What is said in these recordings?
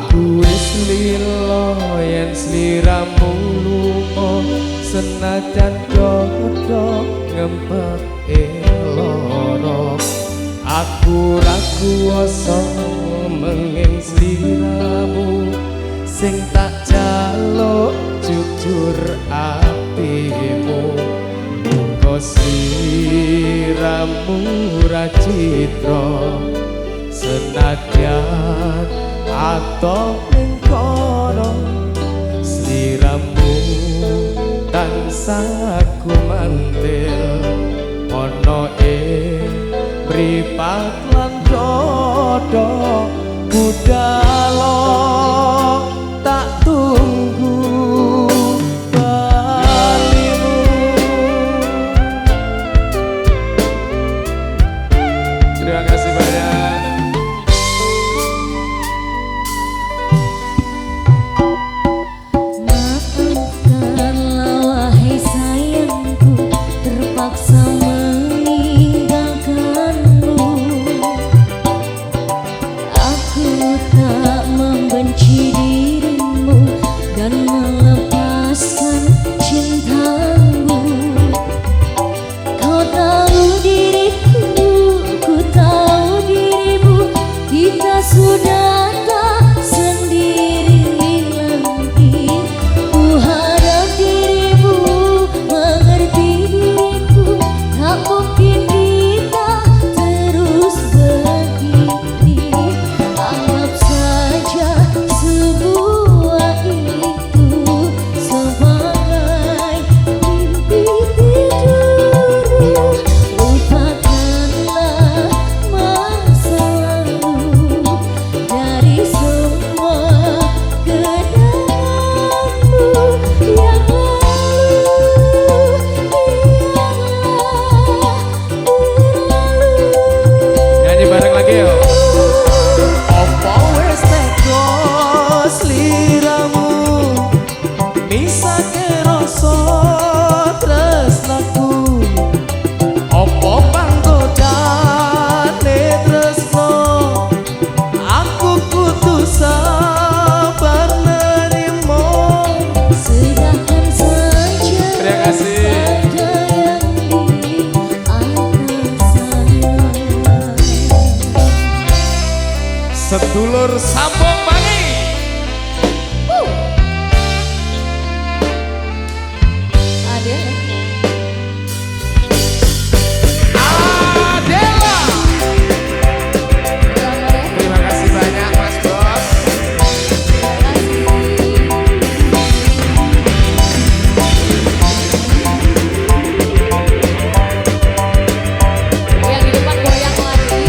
Aku wis lilo yen sliramu lunga senajan dodo ngempet loro. Aku ra kuwasa menging sliramu sing tak jaluk jujur atimu. Muga sliramu ra citra senadyan atok ning kono. Sliramu tansah gumantil ana ing mripat lan dodo. Budhalo tak tunggu balimu. Terima kasih banyak. Maafkanlah wahai sayangku, terpaksa meninggalkanmu. Aku tak membenci dirimu dan melepaskan cintamu. Kau tahu diriku, ku tahu dirimu. Kita sudah tak sendiri lagi. Ku harap dirimu mengerti diriku. Tak mungkin kita terus begini. Anggap saja semua itu sebagai mimpi tidurmu. Lupakanlah masa lalu dari semua kenanganmu yang lalu, Nyanyi bareng lagi yuk. Opo wis teko sliramu misake rasa tresnaku. Opo panggodane tresno aku kudu sabar nerimo. Serahkan saja Terima kasih. pada yang di atas sana. Sedulur sambung Bali. Adela. Terima kasih banyak Mas Bos. Yang di depan goyang lagi.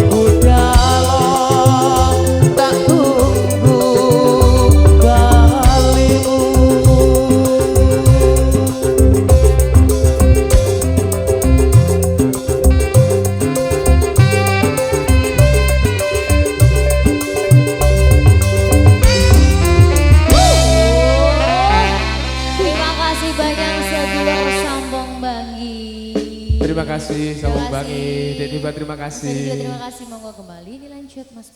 budalo tak tunggu balimu. Terima kasih banyak sedulur Sambong Bangi. Terima kasih Sambong Terima Bangi. kasih. Jadi terima kasih. Saya juga terima kasih. Monggo kembali dilanjut Mas.